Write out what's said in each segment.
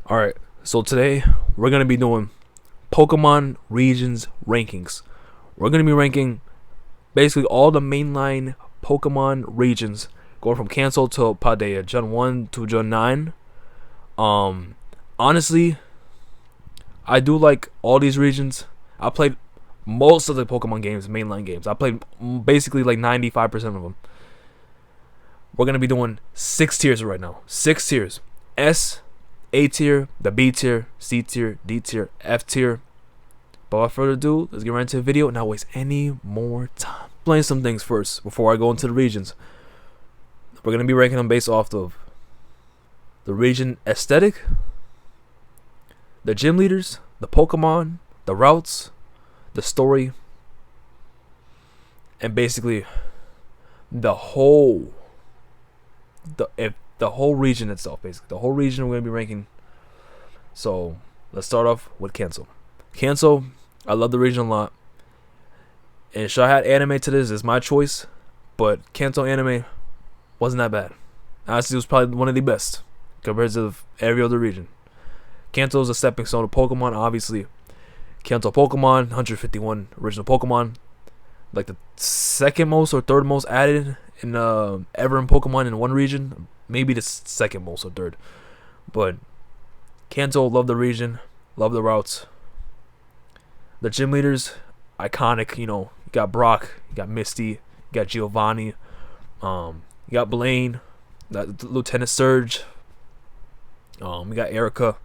Alright, so today we're going to be doing Pokemon Regions Rankings. We're going to be ranking basically all the mainline Pokemon regions, going from Cancel to Paldea, Gen 1 to Gen 9. Honestly, I do like all these regions. I played most of the Pokemon games, mainline games. I played basically like 95% of them. We're going to be doing 6 tiers right now. 6 tiers. S, A tier, the B tier, C tier, D tier, F tier. But without further ado, let's get right into the video and not waste any more time. Explain some things first before I go into the regions. We're going to be ranking them based off of the region aesthetic, the gym leaders, the Pokemon, the routes, the story, and basically the whole region itself. Basically the whole region we're going to be ranking. So let's start off with Cancel. Cancel, I love the region a lot, and should I add anime to this? It's my choice, but Cancel anime wasn't that bad. Honestly, it was probably one of the best compared to every other region. Kanto is a stepping stone to Pokemon, obviously. Kanto Pokemon, 151 original Pokemon, like the second most or third most added in ever in Pokemon in one region, maybe the second most or third. But Kanto, love the region, love the routes. The gym leaders, iconic. You got Brock, you got Misty, you got Giovanni, you got Blaine, that Lieutenant Surge. We got Erica.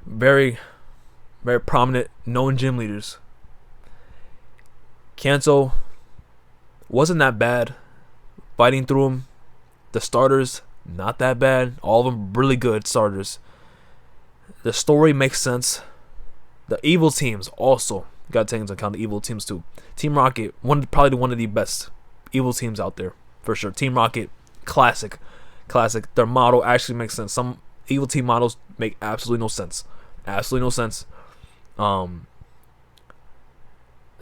Very, very prominent, known gym leaders. Kanto wasn't that bad. Fighting through them. The starters, not that bad. All of them really good starters. The story makes sense. The evil teams also got to take into account the evil teams too. Team Rocket, probably one of the best evil teams out there for sure. Team Rocket, classic. Their model actually makes sense. Some evil team models make absolutely no sense.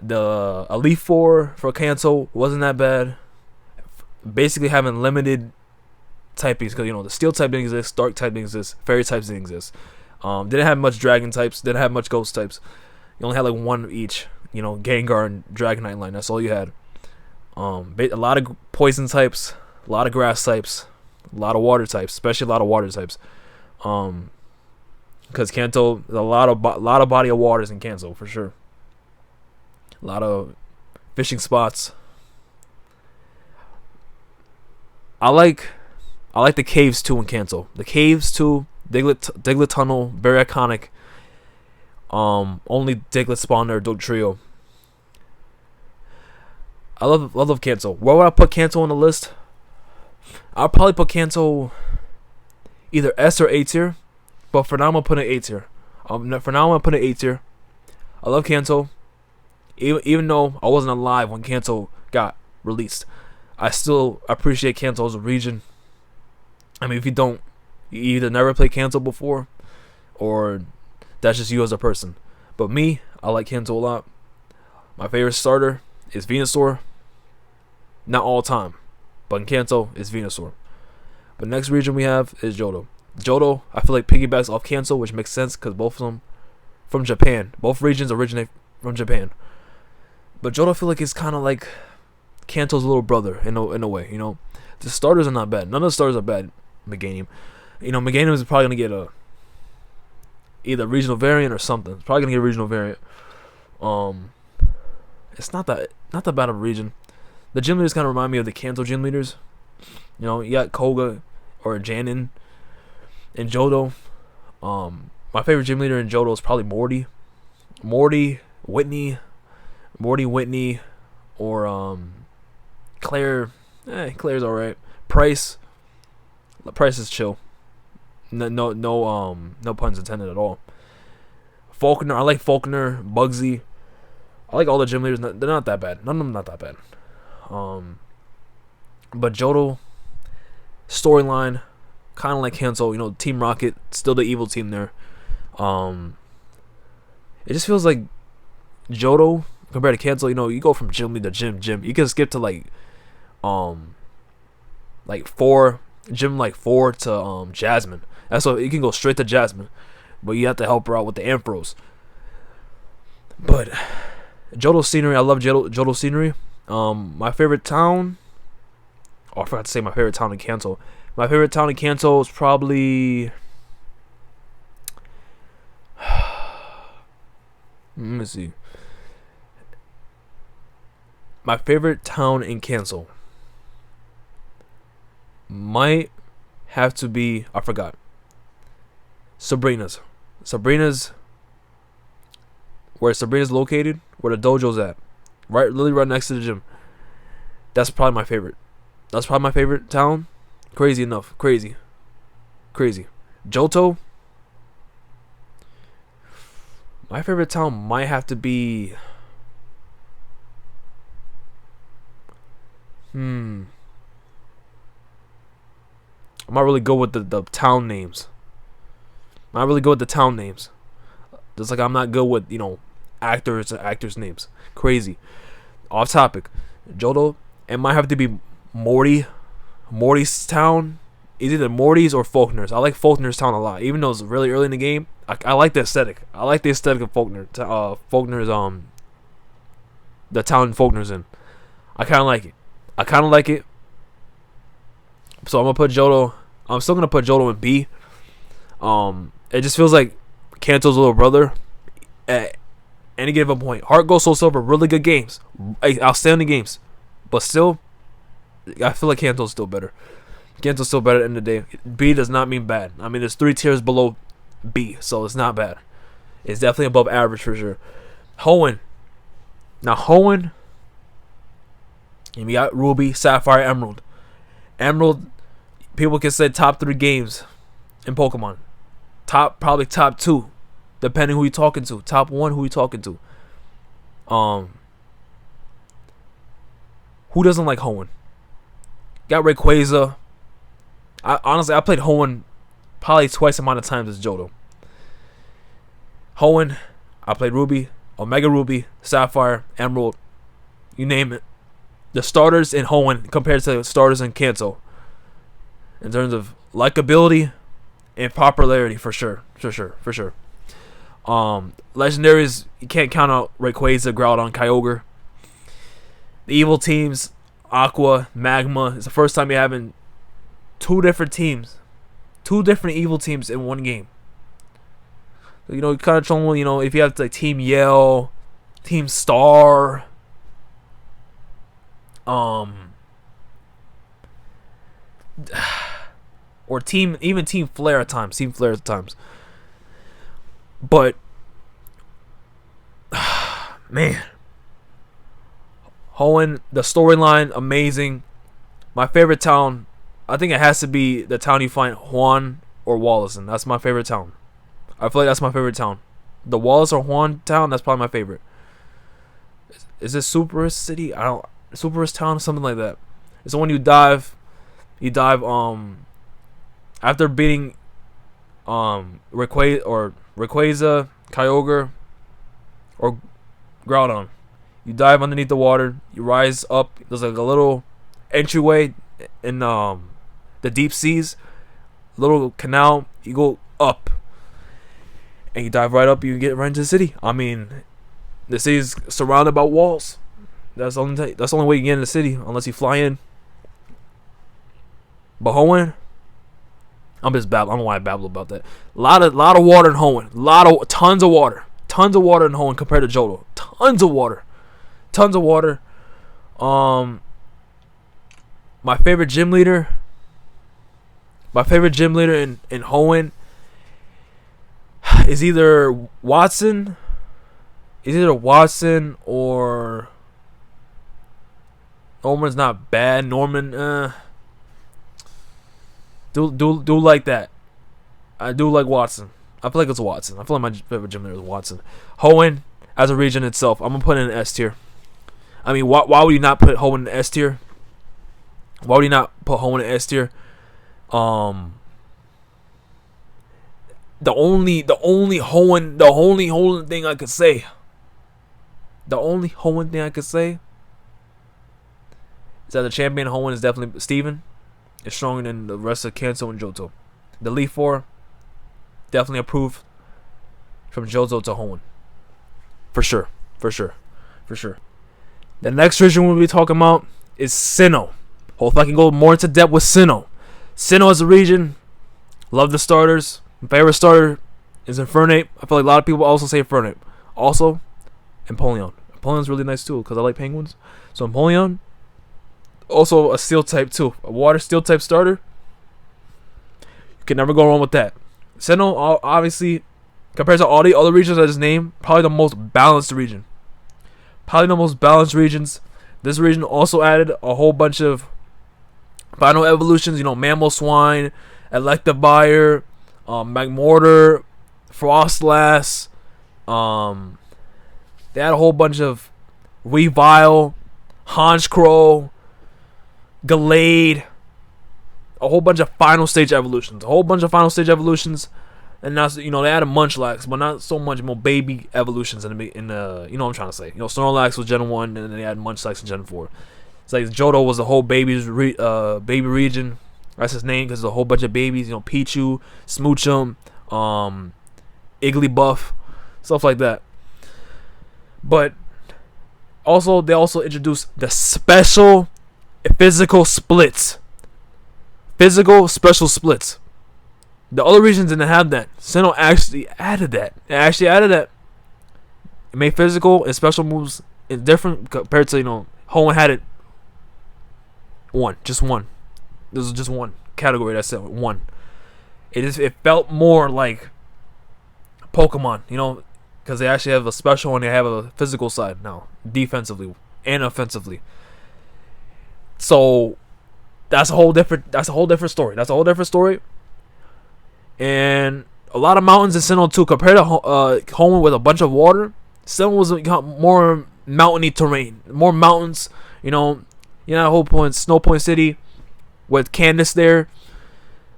The Elite Four for Kanto wasn't that bad. Basically having limited typings, because the Steel type didn't exist, Dark type didn't exist, Fairy types didn't exist. Didn't have much Dragon types, didn't have much Ghost types. You only had like one of each. Gengar and Dragonite line. That's all you had. A lot of Poison types, a lot of Grass types, a lot of Water types, especially a lot of Water types. Because Kanto, a lot of body of waters in Kanto for sure. A lot of fishing spots. I like the caves too in Kanto. The caves too. Diglett Tunnel, very iconic. Only Diglett spawn there, Dugtrio. I love Kanto. Where would I put Kanto on the list? I'll probably put Kanto either S or A tier, but for now I'm gonna put it A tier. I love Kanto. Even though I wasn't alive when Kanto got released, I still appreciate Kanto as a region. I mean, if you don't, you either never played Kanto before, or that's just you as a person. But me, I like Kanto a lot. My favorite starter is Venusaur. Not all time, but in Kanto, it's Venusaur. But next region we have is Johto. Johto, I feel like piggybacks off Kanto, which makes sense because both of them from Japan. Both regions originate from Japan. But Johto, I feel like it's kind of like Kanto's little brother in a way. The starters are not bad. None of the starters are bad. Meganium. Meganium is probably gonna get either regional variant or something. It's probably gonna get a regional variant. It's not that bad of a region. The gym leaders kind of remind me of the Kanto gym leaders. You got Koga or Janin in Johto. My favorite gym leader in Johto is probably Morty, Whitney, or Claire. Claire's alright. Price is chill. No puns intended at all. Falconer, I like Falconer, Bugsy. I like all the gym leaders. They're not that bad. None of them not that bad. But Johto storyline, kind of like Kanto. Team Rocket, still the evil team there. It just feels like Johto compared to Kanto. You go from gym to gym. You can skip to like 4 to Jasmine. That's what you can go straight to Jasmine. but you have to help her out with the Ampharos. But Johto scenery, I love Johto scenery. My favorite town. Oh, I forgot to say my favorite town in Kanto. My favorite town in Kanto is probably. Let me see. My favorite town in Kanto might have to be, I forgot, Sabrina's. Where Sabrina's located, where the dojo's at, literally right next to the gym. That's probably my favorite. That's probably my favorite town. Crazy enough, crazy. Johto. My favorite town might have to be. I'm not really good with the town names. Just like I'm not good with, actors' names. Crazy. Off topic. Johto. It might have to be Morty's town. It's either Morty's or Faulkner's. I like Faulkner's town a lot. Even though it's really early in the game, I like the aesthetic. I like the aesthetic of Faulkner. Faulkner's the town Faulkner's in. I kinda like it. So I'm still gonna put Johto in B. It just feels like Kanto's little brother at any given point. Heart Gold, Soul Silver, really good games, outstanding games, but still, I feel like Kanto's still better. Kanto's still better at the end of the day. B does not mean bad. I mean, there's 3 tiers below B, so it's not bad. It's definitely above average for sure. Hoenn. Now Hoenn, and we got Ruby, Sapphire, Emerald. Emerald, people can say top 3 games in Pokemon. Probably top 2, depending who you're talking to. Top 1, who you talking to. Who doesn't like Hoenn? Got Rayquaza. Honestly, I played Hoenn probably twice the amount of times as Johto. Hoenn, I played Ruby, Omega Ruby, Sapphire, Emerald, you name it. The starters in Hoenn compared to the starters in Kanto, in terms of likability and popularity, for sure. Legendaries, you can't count out Rayquaza, Groudon, Kyogre. The evil teams, Aqua, Magma. It's the first time you're having 2 different teams, 2 different evil teams in one game. So, you kind of trouble, if you have like Team Yell, Team Star, or even Team Flare at times. But man, Hoenn, the storyline, amazing. My favorite town, I think it has to be the town you find Juan or Wallace in. That's my favorite town. I feel like that's my favorite town. The Wallace or Juan town, that's probably my favorite. Is it Superist City? Superist Town, something like that. It's the one you dive after beating Rayquaza, Kyogre, or Groudon. You dive underneath the water, you rise up, there's like a little entryway in the deep seas, little canal, you go up and you dive right up, you get right into the city. I mean, the city is surrounded by walls. That's the only way you can get in the city, unless you fly in. But Hoenn, I'm just babbling. I don't know why I babble about that. Lot of water in Hoenn. Tons of water in Hoenn compared to Johto. Tons of water. My favorite gym leader in Hoenn is either Watson. Or Norman's not bad. Norman, do like that. I do like Watson. I feel like it's Watson. I feel like my favorite gym leader is Watson. Hoenn, as a region itself, I'm gonna put it in S tier. I mean, why would you not put Hoenn in S tier? Why would you not put Hoenn in S tier? The only Hoenn thing I could say. The only Hoenn thing I could say is that the champion Hoenn is definitely Steven. It's stronger than the rest of Kanto and Johto. The Leaf 4, definitely approved. from Johto to Hoenn. For sure. The next region we'll be talking about is Sinnoh. Hopefully I can go more into depth with Sinnoh. Sinnoh is a region. Love the starters. My favorite starter is Infernape. I feel like a lot of people also say Infernape. Also, Empoleon. Empoleon's really nice too because I like penguins. So Empoleon. Also a steel type too. A water steel type starter. You can never go wrong with that. Sinnoh, obviously, compared to all the other regions I just named, probably the most balanced region. This region also added a whole bunch of final evolutions. Mamoswine, Electivire, Magmortar, Frostlass. They had a whole bunch of Weavile, Honchkrow, Gallade, a whole bunch of final stage evolutions. And now, they added Munchlax, but not so much more baby evolutions you know what I'm trying to say. Snorlax was Gen 1, and then they added Munchlax in Gen 4. It's like Johto was the whole baby region. That's his name because there's a whole bunch of babies. Pichu, Smoochum, Igglybuff, stuff like that. But they also introduced the special physical splits. Physical special splits. The other regions didn't have that. Sinnoh actually added that. It made physical and special moves different compared to, Hoenn had it just one. This was just one category. That's it. One. It felt more like Pokemon, because they actually have a special and they have a physical side now, defensively and offensively. So that's a whole different story. And a lot of mountains in Sinnoh too, compared to Hoenn with a bunch of water. Sinnoh was more mountainy terrain, more mountains. Whole point, Snow Point City, with Candace there.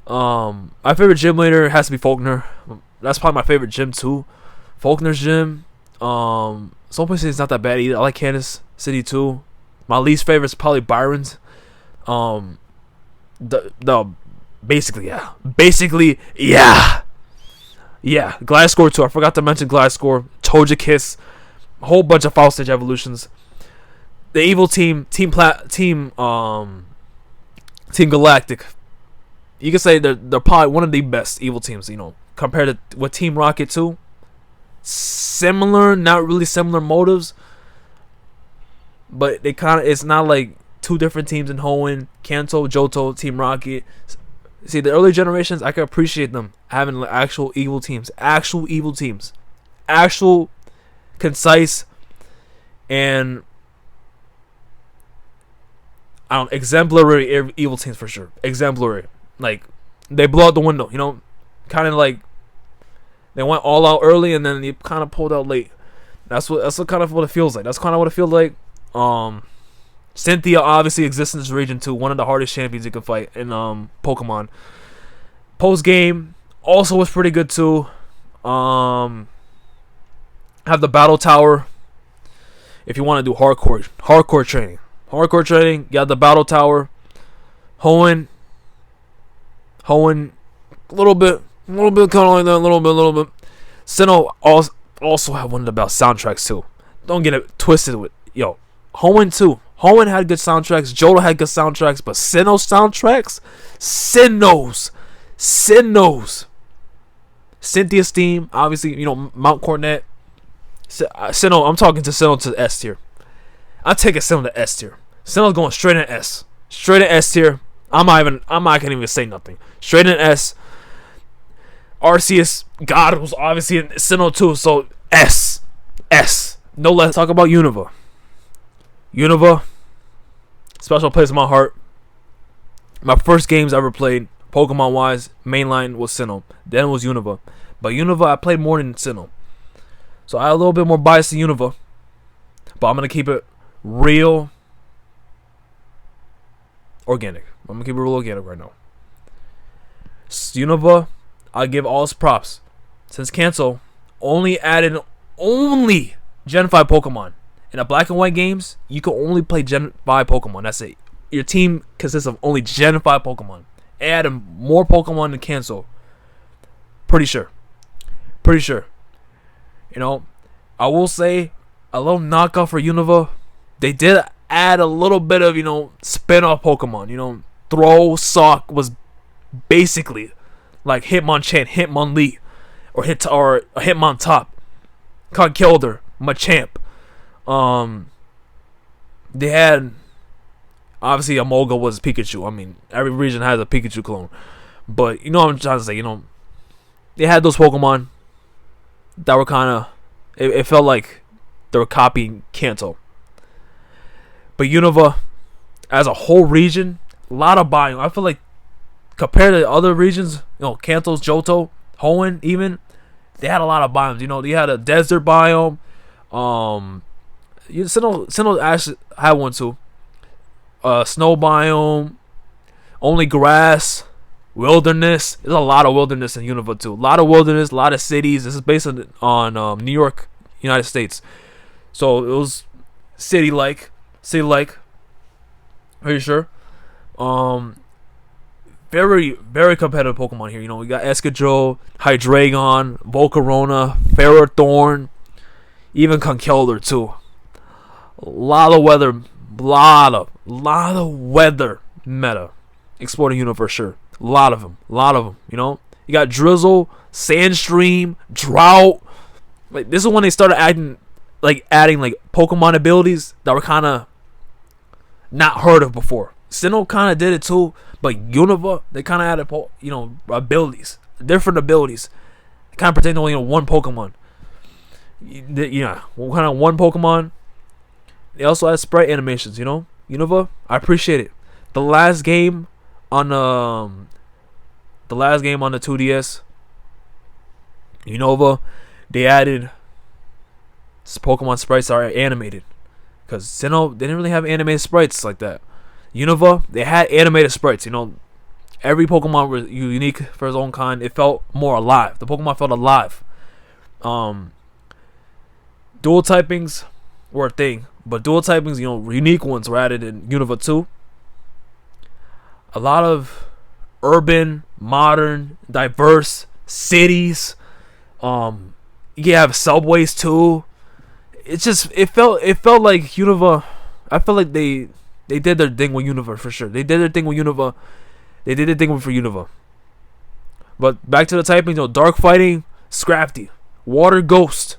My favorite gym leader has to be Faulkner. That's probably my favorite gym too. Faulkner's gym. Snow Point City is not that bad either. I like Candace City too. My least favorite is probably Byron's. Basically, yeah. Gliscor too. I forgot to mention Gliscor. Togekiss. A whole bunch of fall stage evolutions. The evil team Galactic. You can say they're probably one of the best evil teams, compared to with Team Rocket too. Similar, not really similar motives, but it's not like two different teams in Hoenn, Kanto, Johto, Team Rocket. See, the early generations, I can appreciate them having actual evil teams, actual concise and exemplary evil teams for sure. Exemplary, like they blow out the window, kind of like they went all out early and then they kind of pulled out late. That's kind of what it feels like. That's kind of what it feels like. Cynthia obviously exists in this region too. One of the hardest champions you can fight in Pokemon. Post game also was pretty good too. Have the battle tower. If you want to do hardcore training, you have the battle tower. Hoenn, a little bit kind of like that, a little bit. Sinnoh also have one of the best soundtracks too. Don't get it twisted with Hoenn too. Hoenn had good soundtracks. Johto had good soundtracks, but Sinnoh's soundtracks, Sinnoh's. Cynthia's theme, obviously, Mount Cornet. Sinnoh, I'm talking to Sinnoh to S tier. I'm taking Sinnoh to S tier. Sinnoh's going straight in S. Straight in S tier. I'm not gonna even say nothing. Straight in S. Arceus, God was obviously in Sinnoh too, so S. No, let's talk about Unova. Special place in my heart. My first games I ever played, Pokemon wise, mainline was Sinnoh. Then was Unova. But Unova, I played more than Sinnoh. So I had a little bit more bias to Unova. But I'm going to keep it real organic. I'm going to keep it real organic right now. Unova, I give all its props. Since Cancel only added Gen 5 Pokemon. In the black and white games, you can only play Gen 5 Pokemon. That's it. Your team consists of only Gen 5 Pokemon. Add more Pokemon than Cancel. Pretty sure. You know, I will say a little knockoff for Unova. They did add a little bit of, spin-off Pokemon. Throw Sock was basically like Hitmonchan, Hitmonlee, or Hitmontop, Conkeldurr, Machamp. They had, obviously, Emolga was Pikachu. I mean, every region has a Pikachu clone. But you know what I'm trying to say, they had those Pokemon that were kind of, it felt like they were copying Kanto. But Unova, as a whole region, a lot of biome. I feel like compared to other regions, Kanto's, Johto, Hoenn, even, they had a lot of biomes. They had a desert biome. Sinnoh actually had one too. Snow biome, only grass, wilderness. There's a lot of wilderness in Unova too. A lot of wilderness, a lot of cities. This is based on New York, United States. So it was city-like. Are you sure? Very, very competitive Pokemon here. We got Escadrille, Hydreigon, Volcarona, Ferrothorn, even Conkeldurr too. A lot of weather meta exploding Unova for sure. A lot of them. You got Drizzle, Sandstream, Drought. Like, this is when they started adding Pokemon abilities that were kind of not heard of before. Sinnoh kind of did it too, but Unova, they kind of added abilities, different abilities. They kind of pertain to only one Pokemon. Yeah, kind of one Pokemon. They also had sprite animations. Unova, I appreciate it. The last game on the 2DS, Unova, they added Pokemon sprites that are animated. Because Sinnoh, they didn't really have animated sprites like that. Unova, they had animated sprites. Every Pokemon was unique for its own kind. It felt more alive. The Pokemon felt alive. Dual typings were a thing. But dual typings, unique ones were added in Unova 2. A lot of urban, modern, diverse cities. You have subways too. It felt like Unova. I felt like they did their thing with Unova for sure. They did their thing with Unova. They did their thing for Unova. But back to the typing, dark fighting, Scrafty, water ghost,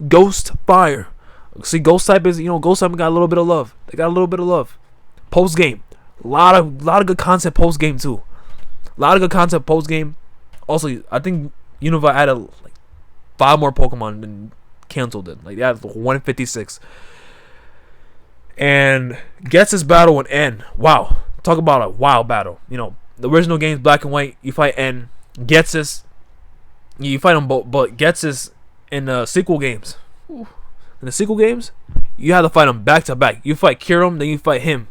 ghost fire. See, ghost type is ghost type got a little bit of love. They got a little bit of love. Post game, a lot of good content post game too. A lot of good content post game. Also, I think Unova added 5 more Pokemon than Kanto did. They had 156. And gets his battle with N. Wow. Talk about a wild battle. The original game's black and white. You fight N. Gets this. You fight them both. But gets this in the sequel games. In the sequel games, you have to fight them back to back. You fight Kyurem, then you fight him.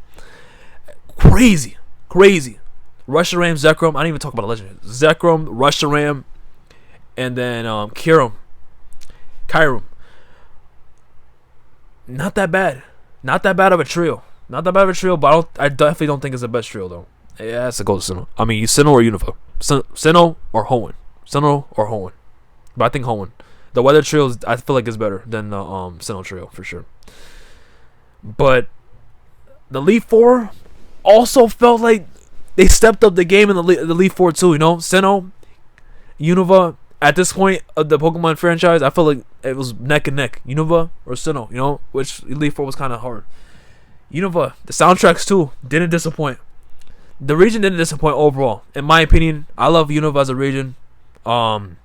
Crazy. Reshiram, Zekrom. I didn't even talk about a legend. Zekrom, Reshiram, and then Kyurem. Not that bad. Not that bad of a trio. But I definitely don't think it's the best trio though. It has to go to Sinnoh. I mean, Sinnoh or Unova. Sinnoh or Hoenn. But I think Hoenn. The weather trio, I feel like is better than the Sinnoh trio for sure. But the Elite Four also felt like they stepped up the game in the Elite Four too. Sinnoh, Unova. At this point of the Pokemon franchise, I felt like it was neck and neck. Unova or Sinnoh, which Elite Four was kind of hard. Unova, the soundtracks too didn't disappoint. The region didn't disappoint overall. In my opinion, I love Unova as a region. I'll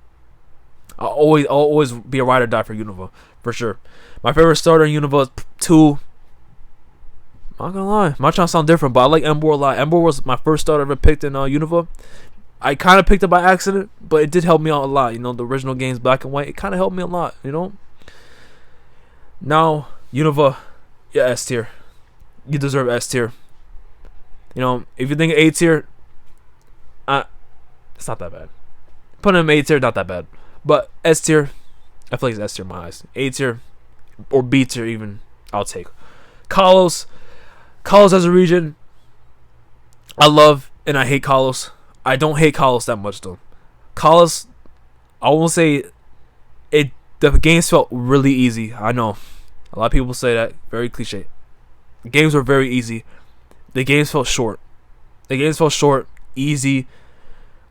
always be a ride or die for Unova for sure. My favorite starter in Unova 2. I'm not gonna lie, I'm not trying to sound different, but I like Emboar a lot. Emboar was my first starter ever picked in Unova. I kind of picked it by accident, but it did help me out a lot. The original game's black and white. It kind of helped me a lot, Now, Unova, yeah, S tier. You deserve S tier. If you think A tier, it's not that bad. Putting him A tier, not that bad. But S tier, I feel like it's S tier in my eyes. A tier, or B tier even, I'll take. Kalos as a region, I love and I hate Kalos. I don't hate Kalos that much though. Kalos, I won't say it. The games felt really easy. I know a lot of people say that, very cliche. The games were very easy. The games felt short. Easy.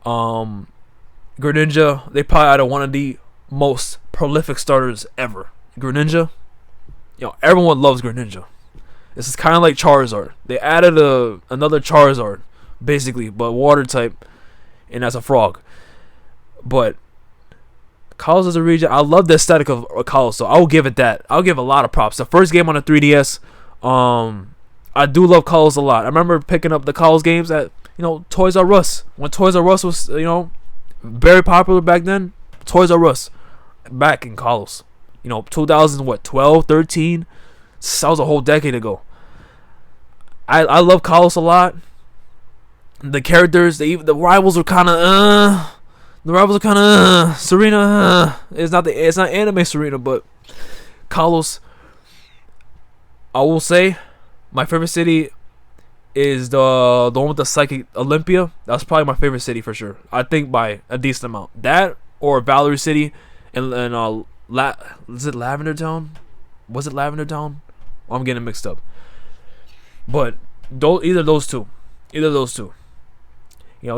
Greninja, they probably had one of the most prolific starters ever. Greninja, everyone loves Greninja. This is kind of like Charizard. They added another Charizard, basically, but water type, and as a frog. But Kalos is a region. I love the aesthetic of Kalos, so I will give it that. I'll give a lot of props. The first game on the 3DS, I do love Kalos a lot. I remember picking up the Kalos games at Toys R Us when Toys R Us was very popular back then. Toys R Us back in Kalos, 2012, 13. That was a whole decade ago. I love Kalos a lot. The characters, the rivals are kind of Serena. It's not anime Serena, but Kalos. I will say, my favorite city is the one with the Psychic Olympia. That's probably my favorite city for sure. I think by a decent amount. That or Valerie City and is it Lavender Town? Was it Lavender Town? I'm getting mixed up. But either of those two. We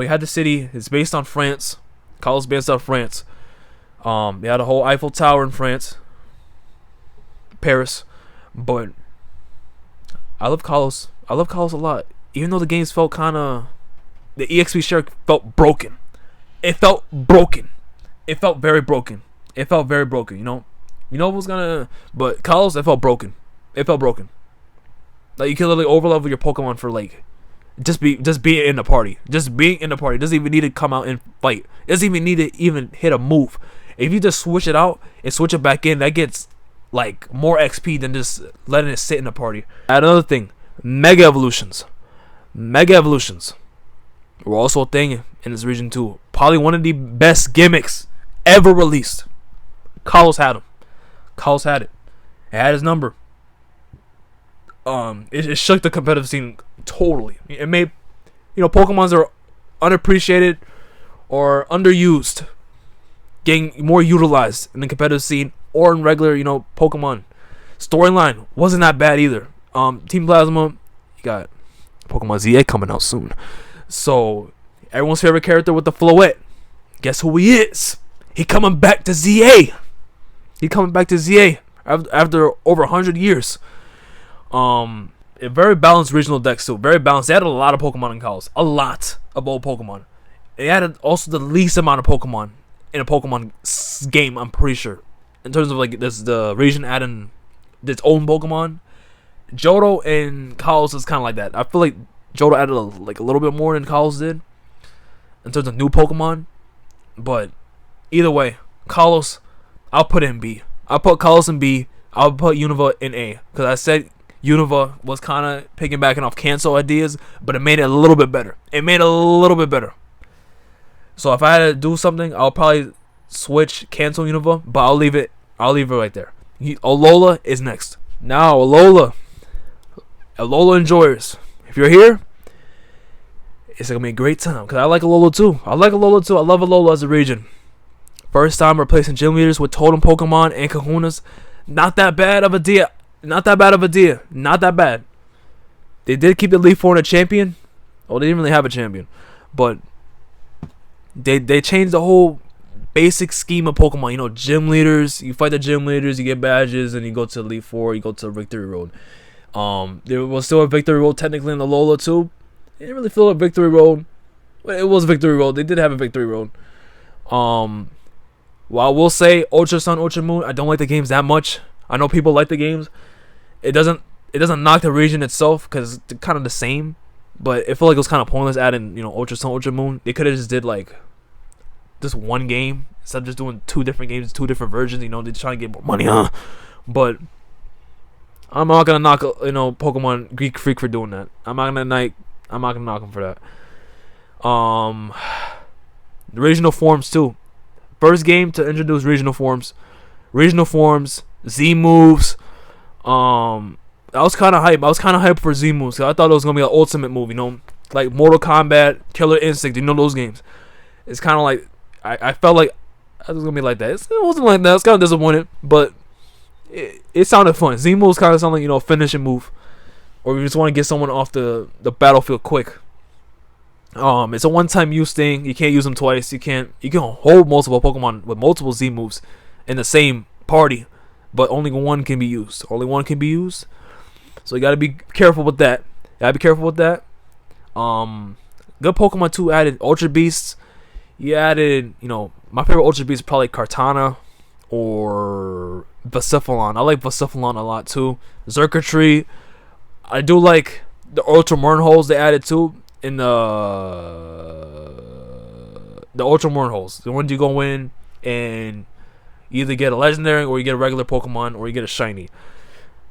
had the city. It's based on France. Kalos based on France. They had a whole Eiffel Tower in France, Paris. But I love Kalos. I love Kalos a lot. Even though the games felt the EXP share felt broken. It felt broken. It felt very broken. But Kalos, it felt broken. Like you can literally overlevel your Pokemon for like just being in the party. It doesn't even need to come out and fight. It doesn't even need to even hit a move. If you just switch it out and switch it back in, that gets like more XP than just letting it sit in the party. Another thing, Mega Evolutions were also a thing in this region too. Probably one of the best gimmicks ever released. Kalos had it. It had his number. It shook the competitive scene totally. It made Pokemons are unappreciated or underused getting more utilized in the competitive scene or in regular Pokemon. Storyline wasn't that bad either. Team Plasma, you got Pokemon ZA coming out soon. So everyone's favorite character with the Floette, guess who he is? He coming back to ZA. After over 100 years. A very balanced regional deck too. Very balanced. They added a lot of Pokemon in Kalos. A lot of old Pokemon. They added also the least amount of Pokemon in a Pokemon game, I'm pretty sure. In terms of like the region adding its own Pokemon. Johto and Kalos is kind of like that. I feel like Johto added a little bit more than Kalos did in terms of new Pokemon. But either way, Kalos, I'll put it in B. I'll put Kalos in B. I'll put Unova in A. Because I said Unova was kind of piggybacking off Cancel ideas, but it made it a little bit better. So if I had to do something, I'll probably switch Cancel Unova, but I'll leave it right there. Alola is next. Now, Alola enjoyers, if you're here, it's going to be a great time. Because I like Alola too. I love Alola as a region. First time replacing gym leaders with totem Pokemon and Kahunas. Not that bad of a deal. Not that bad. They did keep the Leaf Foreigner champion. Well, they didn't really have a champion. But they changed the whole basic scheme of Pokemon. Gym leaders. You fight the gym leaders, you get badges, and you go to Elite Four, you go to Victory Road. There was still a Victory Road technically in the Alola too. They didn't really feel a Victory Road. But it was Victory Road. They did have a Victory Road. Well, I will say Ultra Sun, Ultra Moon, I don't like the games that much. I know people like the games. It doesn't knock the region itself because it's kind of the same. But I feel like it was kind of pointless adding, Ultra Sun, Ultra Moon. They could have just did just one game instead of just doing two different games, two different versions. They're trying to get more money, huh? But I'm not gonna knock Pokemon Greek Freak for doing that. I'm not gonna knock him for that. The regional forms too. First game to introduce regional forms, Z moves. I was kind of hyped for Z moves. Cause I thought it was gonna be an ultimate move, like Mortal Kombat, Killer Instinct. Those games. It's kind of like I felt like I was gonna be like that. It wasn't like that. I was kind of disappointed, but it sounded fun. Z moves kind of sound like, you know, finishing move, or you just want to get someone off the battlefield quick. It's a one-time use thing. You can't use them twice. You can hold multiple Pokemon with multiple Z moves in the same party, but only one can be used. Only one can be used. So you gotta be careful with that. Good Pokemon 2 added Ultra Beasts. You added, you know, my favorite Ultra Beast is probably Kartana or Vociferlon. I like Vociferlon a lot too. Xurkitree. I do like the Ultra Wormholes they added too in the Ultra Wormholes. The ones you go in and you either get a legendary or you get a regular Pokemon or you get a shiny.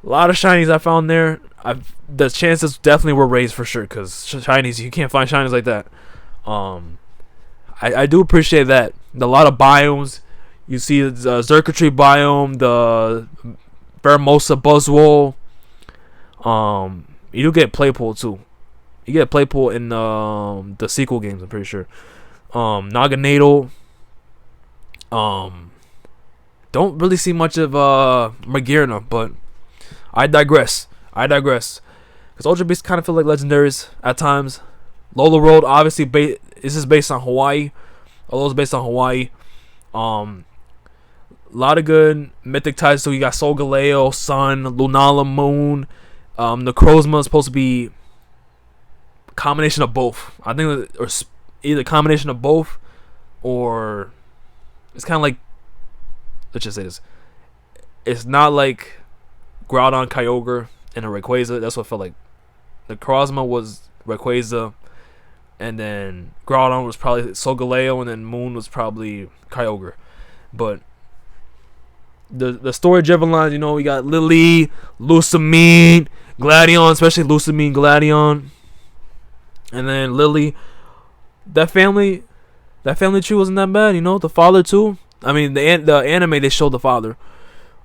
A lot of shinies I found there. The chances definitely were raised for sure, because shinies, you can't find shinies like that. I do appreciate that. A lot of biomes. You see the Xurkitree biome, the Vermosa Buzzwole. You do get Playpool too. You get Playpool in the sequel games, I'm pretty sure. Naganadel. Don't really see much of Magearna, but I digress. Because Ultra Beasts kind of feel like legendaries at times. Lola Road, obviously, this is based on Hawaii. Alola's based on Hawaii. A lot of good mythic types. So you got Solgaleo, Sun, Lunala, Moon. Necrozma is supposed to be a combination of both. I think, or either a combination of both, or it's kind of like, let's just say this. It's not like Groudon, Kyogre, and a Rayquaza. That's what it felt like. Necrozma was Rayquaza, and then Groudon was probably Solgaleo, and then Moon was probably Kyogre. But the story driven lines, you know, we got Lily, Lusamine, Gladion, especially Lusamine, Gladion, and then Lily. That family tree wasn't that bad, you know. The father too. I mean, the anime they showed the father.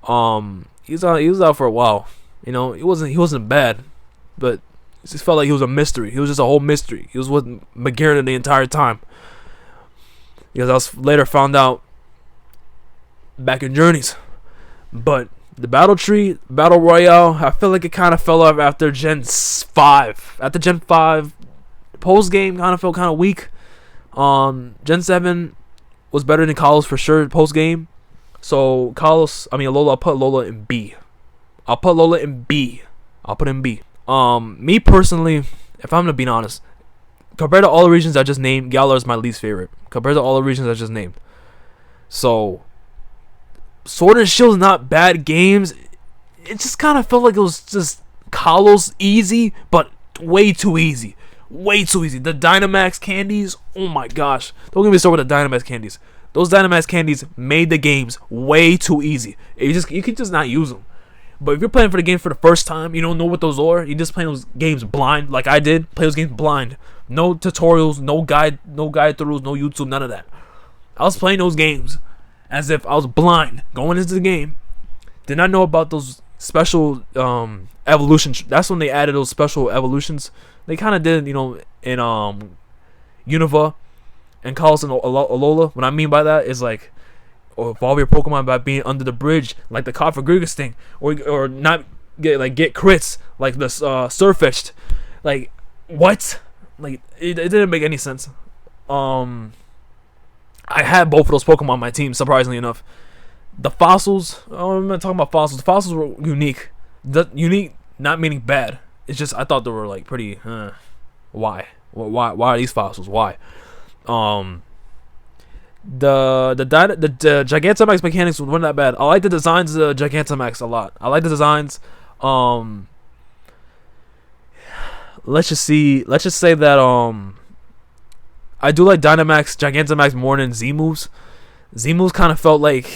He was out for a while. You know, he wasn't bad, but it just felt like he was a mystery. He was just a whole mystery. He was with Magearna the entire time. Because I was later found out back in Journeys. But the Battle Tree, Battle Royale, I feel like it kind of fell off after Gen 5. After Gen 5, post game kind of felt kind of weak. Gen 7 was better than Kalos for sure post game. So Lola, I'll put Lola in B. I'll put in B. Me personally, if I'm gonna be honest, compared to all the regions I just named, Galar is my least favorite. Compared to all the regions I just named. So Sword and Shield is not bad games. It just kind of felt like it was just Kalos easy, but way too easy. The Dynamax candies, oh my gosh. Don't get me started with the Dynamax candies. Those Dynamax candies made the games way too easy. You could just not use them. But if you're playing for the game for the first time, you don't know what those are. You just playing those games blind, like I did. Play those games blind. No tutorials, no guide throughs, no YouTube, none of that. I was playing those games as if I was blind going into the game. Did not know about those special evolutions. That's when they added those special evolutions. They kind of did, you know, in Unova and Kalos and Alola. What I mean by that is like, or evolve your Pokemon by being under the bridge, like the Cofagrigus thing, or not get crits like the Surfetched. Like what? Like it didn't make any sense. I had both of those Pokemon on my team, surprisingly enough. The fossils, I'm not talking about fossils. The fossils were unique. Unique, not meaning bad. It's just I thought they were like pretty. Why? Why are these fossils? Why? The Gigantamax mechanics weren't that bad. I like the designs of the Gigantamax a lot. I like the designs. Let's just say that I do like Dynamax, Gigantamax more than Z moves. Z moves kind of felt like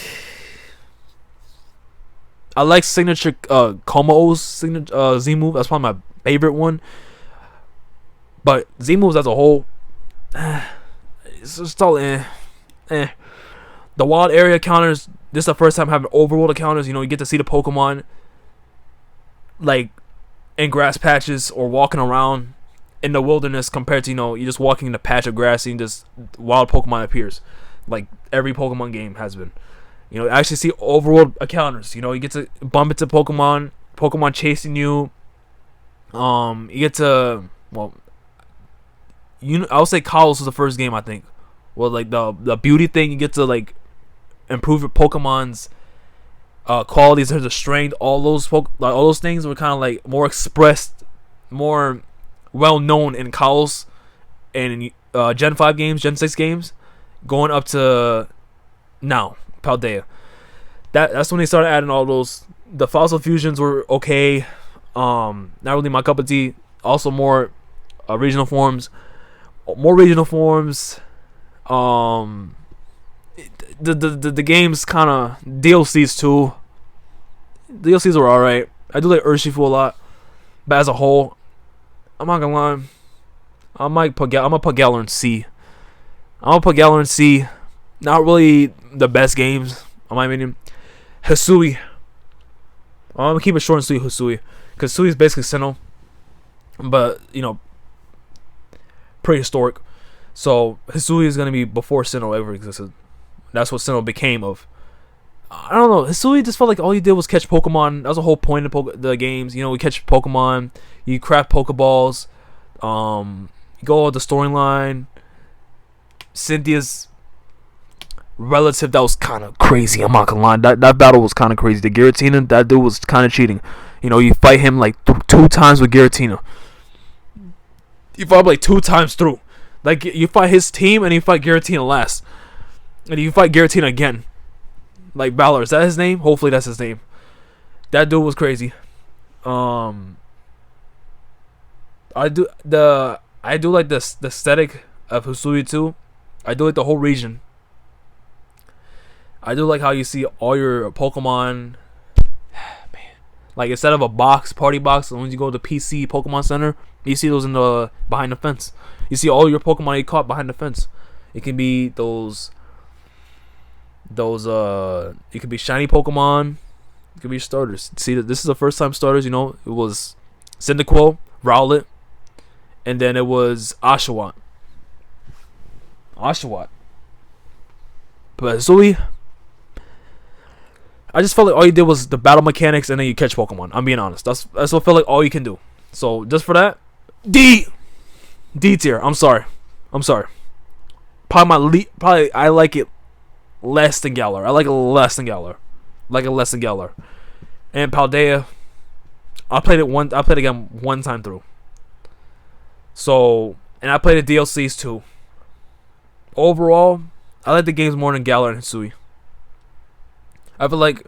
I like signature Komo's signature Z move. That's probably my favorite one. But Z moves as a whole, it's just all The wild area counters. This is the first time having overworld encounters. You know, you get to see the Pokemon like in grass patches or walking around in the wilderness compared to, you know, you're just walking in a patch of grass and just wild Pokemon appears. like every Pokemon game has been. You know, actually see overworld encounters. You know, you get to bump into Pokemon chasing you. You get to, well, I would say Kalos was the first game, I think. Well, like the beauty thing, you get to like improve your Pokemon's qualities, there's a strength. All those things were kind of like more expressed, more well known in Kalos and in Gen 5 games, Gen 6 games, going up to now Paldea. That's when they started adding all those. The fossil fusions were okay. Not really my cup of tea. Also more regional forms. The game's kind of DLCs too. DLCs were alright. I do like Urshifu a lot, but as a whole, I'm not gonna lie. I'm gonna put Galar in C. Not really the best games, in my opinion. Hisui. I'm gonna keep it short and sweet. Hisui, because Hisui is basically Sinnoh, but you know, prehistoric. So Hisui is gonna be before Sinnoh ever existed. That's what Sinnoh became of. I don't know. Hisui just felt like all you did was catch Pokemon. That was the whole point of the games. You know, we catch Pokemon. You craft Pokeballs. You go with the storyline. Cynthia's relative, that was kind of crazy. I'm not gonna lie. That battle was kind of crazy. The Giratina, that dude was kind of cheating. You know, you fight him like 2 times with Giratina. You fight like 2 times through. Like, you fight his team and you fight Giratina last. And you fight Giratina again. Like Valor, is that his name? Hopefully that's his name. That dude was crazy. I do like the aesthetic of Hisui too. I do like the whole region. I do like how you see all your Pokemon. Man, like instead of a party box, when you go to the PC Pokemon Center, you see those behind the fence. You see all your Pokemon you caught behind the fence. It can be those it could be shiny Pokemon, it could be starters. See, this is the first time starters, you know, it was Cyndaquil, Rowlet, and then it was Oshawott. But Hisui, I just felt like all you did was the battle mechanics and then you catch Pokemon. I'm being honest. That's what felt like all you can do. So just for that, D tier. I'm sorry. Probably I like it less than Galar. I like it less than Galar. And Paldea, I played it again one time through. So, and I played the DLCs too. Overall, I like the games more than Galar and Hisui. I feel like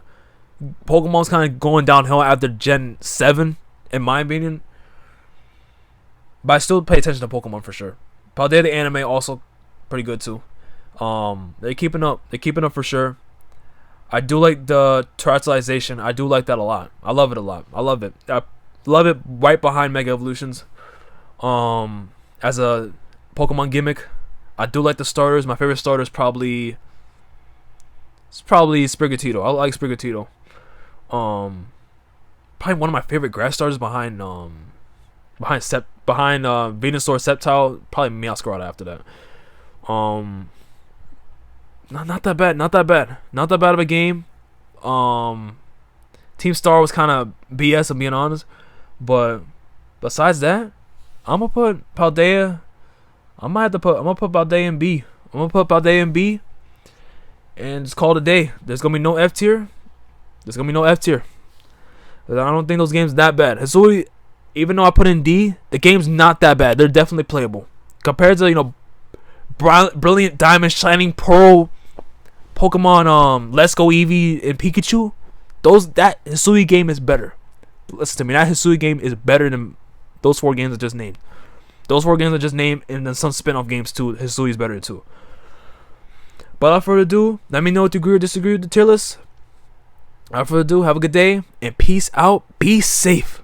Pokemon's kind of going downhill after Gen 7, in my opinion. But I still pay attention to Pokemon for sure. Paldea the anime also pretty good too. They're keeping up. For sure. I do like the terrestrialization. I do like that a lot. I love it a lot. I love it right behind Mega Evolutions. As a Pokemon gimmick, I do like the starters. My favorite starter is probably Sprigatito. I like Sprigatito. Probably one of my favorite grass starters behind Venusaur Sceptile. Probably Meowscarada after that. Not that bad of a game. Team Star was kind of BS, I'm being honest. But besides that, I'm gonna put Paldea. I'm gonna put Paldea in B. And just call it a day. There's gonna be no F tier. I don't think those games that bad. Hisui, even though I put in D, the game's not that bad. They're definitely playable compared to, you know, Brilliant Diamond, Shining Pearl, Pokemon, Let's Go Eevee, and Pikachu. That Hisui game is better. Listen to me, that Hisui game is better than those 4 games I just named. And then some spin-off games too. Hisui is better too. But without further ado, let me know if you agree or disagree with the tier list. Without further ado, have a good day and peace out. Be safe.